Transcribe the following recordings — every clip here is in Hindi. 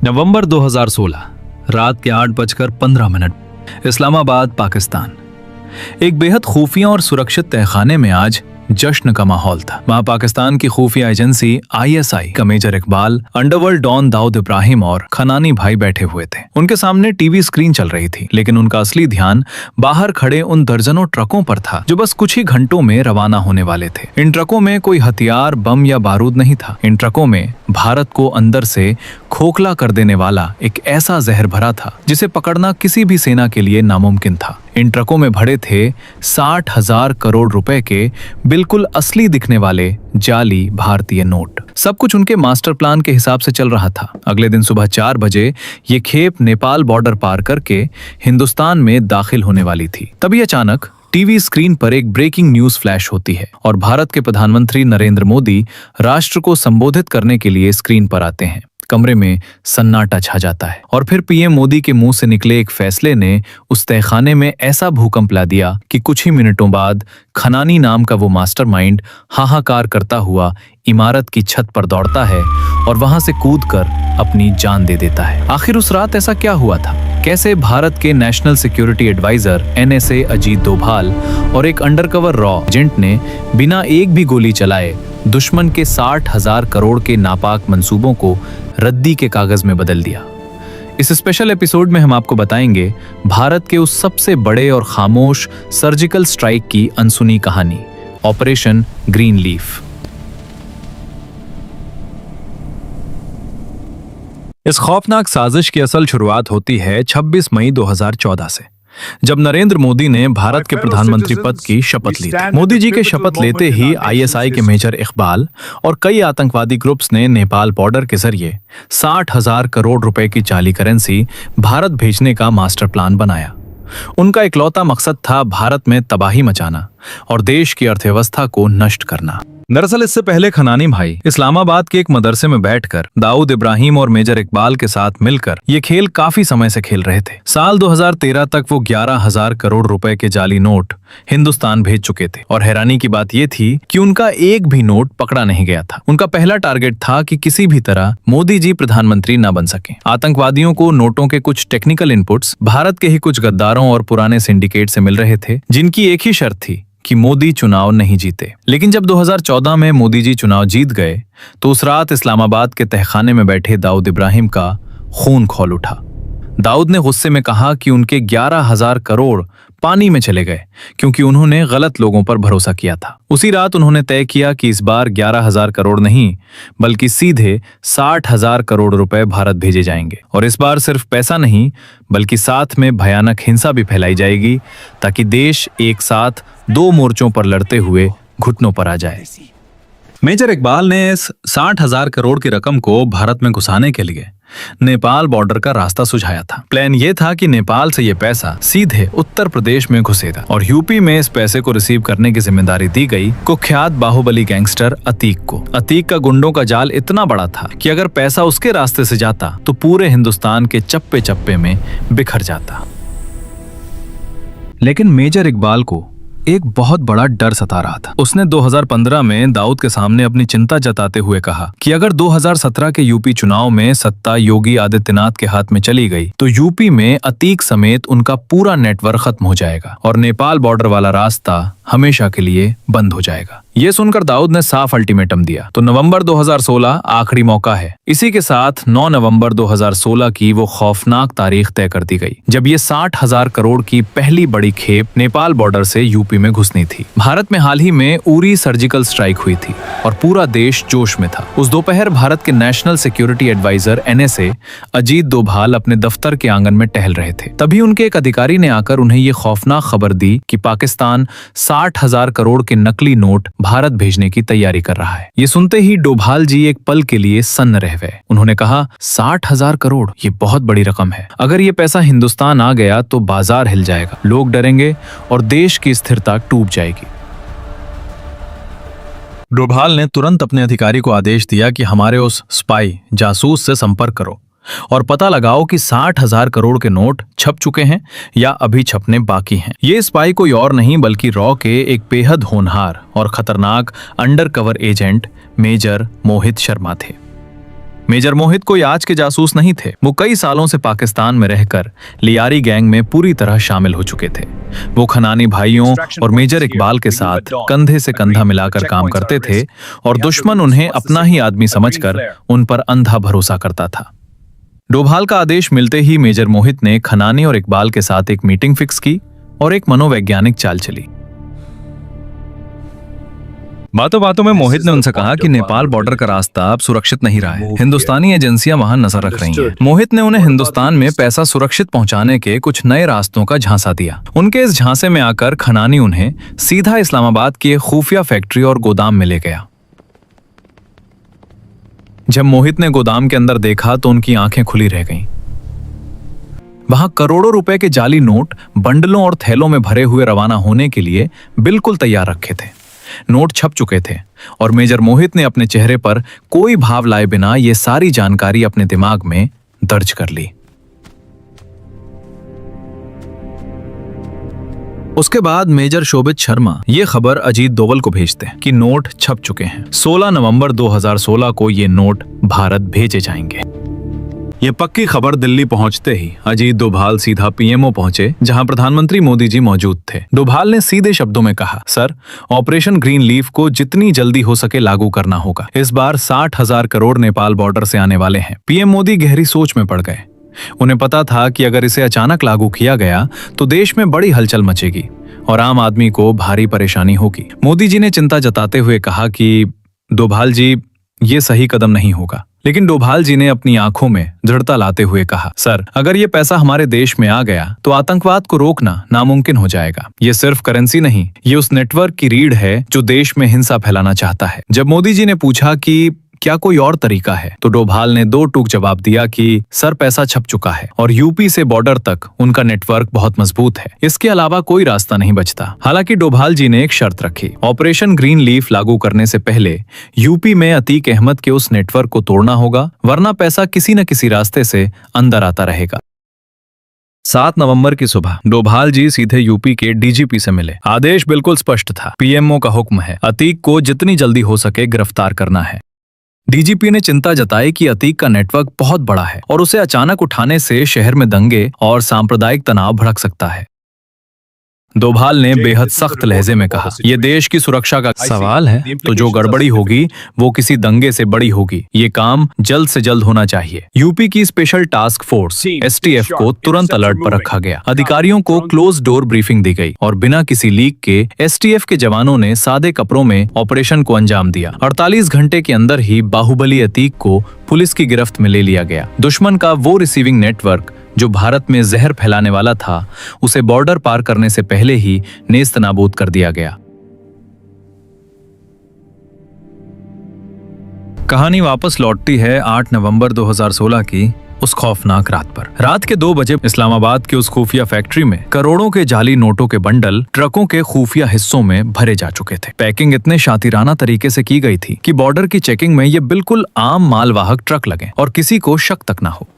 नवंबर 2016 रात के 8:15 इस्लामाबाद, पाकिस्तान। एक बेहद खुफिया और सुरक्षित तहखाने में आज जश्न का माहौल था। वहां पाकिस्तान की खुफिया एजेंसी ISI का major Iqbal, underworld don Dawood Ibrahim और खनानी भाई बैठे हुए थे। उनके सामने टीवी स्क्रीन चल रही थी, लेकिन उनका असली ध्यान बाहर खड़े उन दर्जनों ट्रकों पर था जो बस कुछ ही घंटों में रवाना होने वाले थे। इन ट्रकों में कोई हथियार, बम या बारूद नहीं था। इन ट्रकों में भारत को अंदर से खोखला कर देने वाला एक ऐसा जहर भरा था जिसे पकड़ना किसी भी सेना के लिए नामुमकिन था। इन ट्रकों में भरे थे 60,000 करोड़ रुपए के बिल्कुल असली दिखने वाले जाली भारतीय नोट। सब कुछ उनके मास्टर प्लान के हिसाब से चल रहा था। अगले दिन सुबह 4 बजे ये खेप नेपाल बॉर्डर पार करके हिंदुस्तान में दाखिल होने वाली थी। तभी अचानक टीवी स्क्रीन पर एक ब्रेकिंग न्यूज फ्लैश होती है और भारत के प्रधानमंत्री नरेंद्र मोदी राष्ट्र को संबोधित करने के लिए स्क्रीन पर आते हैं। कमरे में सन्नाटा छा जाता है और फिर पीएम मोदी के मुंह से निकले एक फैसले ने उस तहखाने में ऐसा भूकंप ला दिया कि कुछ ही मिनटों बाद खनानी नाम का वो मास्टरमाइंड हाहाकार करता हुआ इमारत की छत पर दौड़ता है और वहां से कूदकर अपनी जान दे देता है। आखिर उस रात ऐसा क्या हुआ था? कैसे भारत के national security adviser NSA Ajit Doval और एक अंडरकवर रॉ एजेंट ने बिना एक भी गोली चलाए दुश्मन के 60,000 करोड़ के नापाक मंसूबों को रद्दी के कागज में बदल दिया? इस स्पेशल एपिसोड में हम आपको बताएंगे भारत के उस सबसे बड़े और खामोश सर्जिकल स्ट्राइक की अनसुनी कहानी, ऑपरेशन ग्रीन लीफ। इस खौफनाक साजिश की असल शुरुआत होती है 26 मई 2014 से, जब नरेंद्र मोदी ने भारत के प्रधानमंत्री पद की शपथ ली थी। मोदी जी के शपथ लेते ही ISI के मेजर इकबाल और कई आतंकवादी ग्रुप्स ने नेपाल बॉर्डर के जरिए 60,000 करोड़ रुपए की जाली करेंसी भारत भेजने का मास्टर प्लान बनाया। उनका इकलौता मकसद था भारत में तबाही मचाना और देश की अर्थव्यवस्था को नष्ट करना। दरअसल इससे पहले खनानी भाई इस्लामाबाद के एक मदरसे में बैठकर दाऊद इब्राहिम और मेजर इकबाल के साथ मिलकर ये खेल काफी समय से खेल रहे थे। साल 2013 तक वो 11,000 करोड़ रुपए के जाली नोट हिंदुस्तान भेज चुके थे और हैरानी की बात ये थी कि उनका एक भी नोट पकड़ा नहीं गया था। उनका पहला टारगेट था कि किसी भी तरह मोदी जी प्रधानमंत्री न बन सके। आतंकवादियों को नोटों के कुछ टेक्निकल इनपुट्स भारत के ही कुछ गद्दारों और पुराने सिंडिकेट से मिल रहे थे, जिनकी एक ही शर्त थी कि मोदी चुनाव नहीं जीते। लेकिन जब 2014 में मोदी जी चुनाव जीत गए तो उस रात इस्लामाबाद के तहखाने में बैठे दाऊद इब्राहिम का खून खौल उठा। दाऊद ने गुस्से में कहा कि उनके 11,000 करोड़ पानी में चले गए क्योंकि उन्होंने गलत लोगों पर भरोसा किया था। उसी रात उन्होंने तय किया कि इस बार 11,000 करोड़ नहीं बल्कि सीधे 60,000 करोड़ रुपए भारत भेजे जाएंगे। और इस बार सिर्फ पैसा नहीं बल्कि साथ में भयानक हिंसा भी फैलाई जाएगी ताकि देश एक साथ 2 मोर्चों पर लड़ते हुए घुटनों पर आ जाए। मेजर इकबाल ने इस 60,000 करोड़ की रकम को भारत में घुसाने के लिए नेपाल बॉर्डर का रास्ता सुझाया था। प्लान ये था कि नेपाल से ये पैसा सीधे उत्तर प्रदेश में घुसेगा और यूपी में इस पैसे को रिसीव करने की जिम्मेदारी दी गई कुख्यात बाहुबली गैंगस्टर अतीक को। अतीक का गुंडों का जाल इतना बड़ा था कि अगर पैसा उसके रास्ते से जाता तो पूरे हिंदुस्तान के चप्पे चप्पे में बिखर जाता। लेकिन मेजर इकबाल को एक बहुत बड़ा डर सता रहा था। उसने 2015 में दाऊद के सामने अपनी चिंता जताते हुए कहा कि अगर 2017 के यूपी चुनाव में सत्ता योगी आदित्यनाथ के हाथ में चली गई तो यूपी में अतीक समेत उनका पूरा नेटवर्क खत्म हो जाएगा और नेपाल बॉर्डर वाला रास्ता हमेशा के लिए बंद हो जाएगा। ये सुनकर दाऊद ने साफ अल्टीमेटम दिया। तो नवंबर 2016 आखिरी मौका है। इसी के साथ 9 नवंबर 2016 की वो खौफनाक तारीख तय कर दी गई जब ये 60,000 करोड़ की पहली बड़ी खेप नेपाल बॉर्डर से यूपी में घुसनी थी। भारत में हाल ही में उरी सर्जिकल स्ट्राइक हुई थी और पूरा देश जोश में था। उस दोपहर भारत के national security adviser NSA Ajit Doval अपने दफ्तर के आंगन में टहल रहे थे। तभी उनके एक अधिकारी ने आकर उन्हें ये खौफनाक खबर दी कि पाकिस्तान 60,000 करोड़ के नकली नोट भारत भेजने की तैयारी कर रहा है। ये सुनते ही डोभाल जी एक पल के लिए सन्न रह गए। उन्होंने कहा 60,000 करोड़, ये बहुत बड़ी रकम है। अगर ये पैसा हिंदुस्तान आ गया तो बाजार हिल जाएगा, लोग डरेंगे और देश की स्थिरता टूट जाएगी। डोभाल ने तुरंत अपने अधिकारी को आदेश दिया कि हमारे उस स्पाई जासूस से संपर्क करो और पता लगाओ कि 60,000 करोड़ के नोट छप चुके हैं या अभी छपने बाकी हैं। ये स्पाई कोई और नहीं बल्कि रॉ के एक बेहद होनहार और खतरनाक undercover agent major Mohit Sharma थे। मेजर मोहित कोई आज के जासूस नहीं थे। वो कई सालों से पाकिस्तान में रहकर लियारी गैंग में पूरी तरह शामिल हो चुके थे। वो खनानी भाइयों और मेजर इकबाल के साथ कंधे से कंधा मिलाकर काम करते थे और दुश्मन उन्हें अपना ही आदमी समझकर उन पर अंधा भरोसा करता था। डोभाल का आदेश मिलते ही मेजर मोहित ने खनानी और इकबाल के साथ एक मीटिंग फिक्स की और एक मनोवैज्ञानिक चाल चली। बातों बातों में मोहित ने उनसे कहा कि नेपाल बॉर्डर का रास्ता अब सुरक्षित नहीं रहा है। हिंदुस्तानी एजेंसियां वहां नजर रख रही हैं। मोहित ने उन्हें हिंदुस्तान में पैसा सुरक्षित पहुंचाने के कुछ नए रास्तों का झांसा दिया। उनके इस झांसे में आकर खनानी उन्हें सीधा इस्लामाबाद की एक खुफिया फैक्ट्री और गोदाम में ले गया। जब मोहित ने गोदाम के अंदर देखा तो उनकी आंखें खुली रह गईं। वहां करोड़ों रुपए के जाली नोट बंडलों और थैलों में भरे हुए रवाना होने के लिए बिल्कुल तैयार रखे थे। नोट छप चुके थे और मेजर मोहित ने अपने चेहरे पर कोई भाव लाए बिना ये सारी जानकारी अपने दिमाग में दर्ज कर ली। उसके बाद मेजर शोभित शर्मा ये खबर अजीत दोवल को भेजते हैं कि नोट छप चुके हैं। 16 नवंबर 2016 को ये नोट भारत भेजे जाएंगे। ये पक्की खबर दिल्ली पहुंचते ही अजीत डोभाल सीधा पीएमओ पहुंचे, जहां प्रधानमंत्री मोदी जी मौजूद थे। डोभाल ने सीधे शब्दों में कहा, सर, ऑपरेशन ग्रीन लीफ को जितनी जल्दी हो सके लागू करना होगा। इस बार 60,000 करोड़ नेपाल बॉर्डर से आने वाले हैं। पीएम मोदी गहरी सोच में पड़ गए। उन्हें पता था कि अगर इसे अचानक लागू किया गया तो देश में बड़ी हलचल मचेगी और आम आदमी को भारी परेशानी होगी। मोदी जी ने चिंता जताते हुए कहा कि डोभाल जी, ये सही कदम नहीं होगा। लेकिन डोभाल जी ने अपनी आंखों में दृढ़ता लाते हुए कहा, सर, अगर ये पैसा हमारे देश में आ गया तो आतंकवाद को रोकना नामुमकिन हो जाएगा। ये सिर्फ करेंसी नहीं, ये उस नेटवर्क की रीढ़ है जो देश में हिंसा फैलाना चाहता है। जब मोदी जी ने पूछा कि क्या कोई और तरीका है, तो डोभाल ने दो टूक जवाब दिया कि सर, पैसा छप चुका है और यूपी से बॉर्डर तक उनका नेटवर्क बहुत मजबूत है। इसके अलावा कोई रास्ता नहीं बचता। हालांकि डोभाल जी ने एक शर्त रखी, ऑपरेशन ग्रीन लीफ लागू करने से पहले यूपी में अतीक अहमद के उस नेटवर्क को तोड़ना होगा, वरना पैसा किसी न किसी रास्ते से अंदर आता रहेगा। 7 नवंबर की सुबह डोभाल जी सीधे यूपी के डीजीपी से मिले। आदेश बिल्कुल स्पष्ट था, पीएमओ का हुक्म है, अतीक को जितनी जल्दी हो सके गिरफ्तार करना है। डीजीपी ने चिंता जताई कि अतीक का नेटवर्क बहुत बड़ा है और उसे अचानक उठाने से शहर में दंगे और सांप्रदायिक तनाव भड़क सकता है। डोभाल ने बेहद सख्त लहजे में कहा, यह देश की सुरक्षा का सवाल है, तो जो गड़बड़ी होगी वो किसी दंगे से बड़ी होगी। ये काम जल्द से जल्द होना चाहिए। यूपी की स्पेशल टास्क फोर्स एसटीएफ को तुरंत अलर्ट पर रखा गया। अधिकारियों को क्लोज डोर ब्रीफिंग दी गई और बिना किसी लीक के एसटीएफ के जवानों ने सादे कपड़ों में ऑपरेशन को अंजाम दिया। 48 घंटे के अंदर ही बाहुबली अतीक को पुलिस की गिरफ्त में ले लिया गया। दुश्मन का वो रिसीविंग नेटवर्क जो भारत में जहर फैलाने वाला था, उसे बॉर्डर पार करने से पहले ही नेस्त नाबूद कर दिया गया। कहानी वापस लौटती है 8 नवंबर 2016 की उस खौफनाक रात पर। रात के 2 बजे इस्लामाबाद के उस खुफिया फैक्ट्री में करोड़ों के जाली नोटों के बंडल ट्रकों के खुफिया हिस्सों में भरे जा चुके थे। पैकिंग इतने शातिराना तरीके से की गई थी कि बॉर्डर की चेकिंग में ये बिल्कुल आम मालवाहक ट्रक लगे और किसी को शक तक ना हो।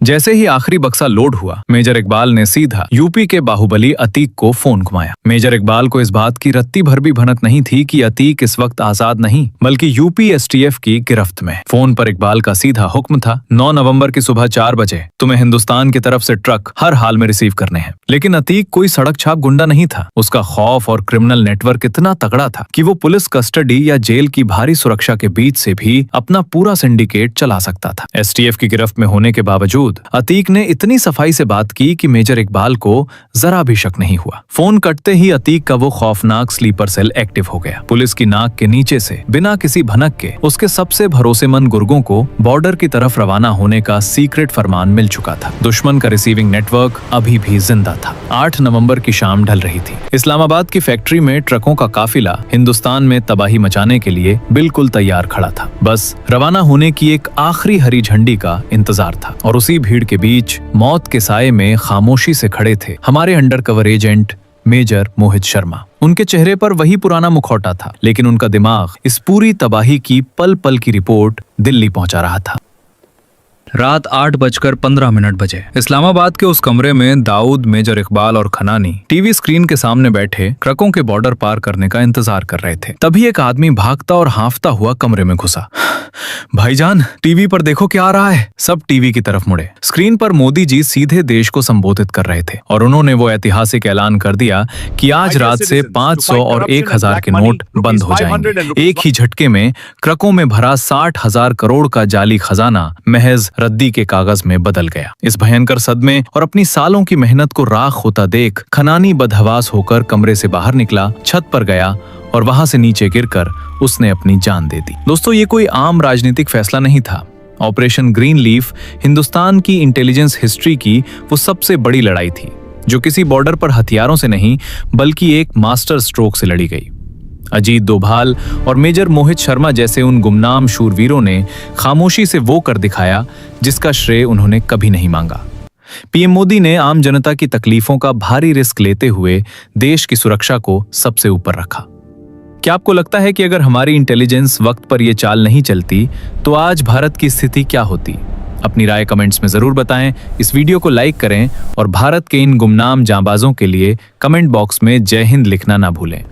जैसे ही आखिरी बक्सा लोड हुआ, मेजर इकबाल ने सीधा यूपी के बाहुबली अतीक को फोन घुमाया। मेजर इकबाल को इस बात की रत्ती भर भी भनक नहीं थी कि अतीक इस वक्त आजाद नहीं बल्कि यूपी एसटीएफ की गिरफ्त में। फोन पर इकबाल का सीधा हुक्म था, 9 नवंबर की सुबह 4 बजे तुम्हें हिंदुस्तान की तरफ से ट्रक हर हाल में रिसीव करने हैं। लेकिन अतीक कोई सड़क छाप गुंडा नहीं था। उसका खौफ और क्रिमिनल नेटवर्क इतना तगड़ा था कि वो पुलिस कस्टडी या जेल की भारी सुरक्षा के बीच से भी अपना पूरा सिंडिकेट चला सकता था। एसटीएफ की गिरफ्त में होने के बावजूद अतीक ने इतनी सफाई से बात की कि मेजर इकबाल को जरा भी शक नहीं हुआ। फोन कटते ही अतीक का वो खौफनाक स्लीपर सेल एक्टिव हो गया। पुलिस की नाक के नीचे से बिना किसी भनक के उसके सबसे भरोसेमंद गुर्गों को बॉर्डर की तरफ रवाना होने का सीक्रेट फरमान मिल चुका था। दुश्मन का रिसीविंग नेटवर्क अभी भी जिंदा था। 8 नवंबर की शाम ढल रही थी। इस्लामाबाद की फैक्ट्री में ट्रकों का काफिला हिंदुस्तान में तबाही मचाने के लिए बिल्कुल तैयार खड़ा था। बस रवाना होने की एक आखिरी हरी झंडी का इंतजार था और उसी भीड़ के बीच मौत के साये में खामोशी से खड़े थे हमारे undercover agent major Mohit Sharma. उनके चेहरे पर वही पुराना मुखौटा था, लेकिन उनका दिमाग इस पूरी तबाही की पल पल की रिपोर्ट दिल्ली पहुंचा रहा था। रात 8:15 बजे इस्लामाबाद के उस कमरे में दाऊद, मेजर इकबाल और खनानी टीवी स्क्रीन के सामने बैठे ट्रकों के बॉर्डर पार करने का इंतजार कर रहे थे। तभी एक आदमी भागता और हांफता हुआ कमरे में घुसा। भाईजान, टीवी पर देखो क्या आ रहा है। सब टीवी की तरफ मुड़े। स्क्रीन पर मोदी जी सीधे देश को संबोधित कर रहे थे और उन्होंने वो ऐतिहासिक ऐलान कर दिया कि आज रात से 500 और 1000 के नोट बंद हो जाएंगे। एक ही झटके में ट्रकों में भरा 60,000 करोड़ का जाली खजाना महज रद्दी के कागज में बदल गया। इस भयंकर सदमे और अपनी सालों की मेहनत को राख होता देख खनानी बदहवास होकर कमरे से बाहर निकला, छत पर गया और वहां से नीचे गिरकर उसने अपनी जान दे दी। दोस्तों, ये कोई आम राजनीतिक फैसला नहीं था। ऑपरेशन ग्रीन लीफ हिंदुस्तान की इंटेलिजेंस हिस्ट्री की वो सबसे बड़ी लड़ाई थी, जो किसी बॉर्डर पर हथियारों से नहीं बल्कि एक मास्टर स्ट्रोक से लड़ी गई। अजीत डोभाल और मेजर मोहित शर्मा जैसे उन गुमनाम शूरवीरों ने खामोशी से वो कर दिखाया जिसका श्रेय उन्होंने कभी नहीं मांगा। पीएम मोदी ने आम जनता की तकलीफों का भारी रिस्क लेते हुए देश की सुरक्षा को सबसे ऊपर रखा। क्या आपको लगता है कि अगर हमारी इंटेलिजेंस वक्त पर यह चाल नहीं चलती तो आज भारत की स्थिति क्या होती? अपनी राय कमेंट्स में जरूर बताएं। इस वीडियो को लाइक करें और भारत के इन गुमनाम जांबाजों के लिए कमेंट बॉक्स में जय हिंद लिखना ना भूलें।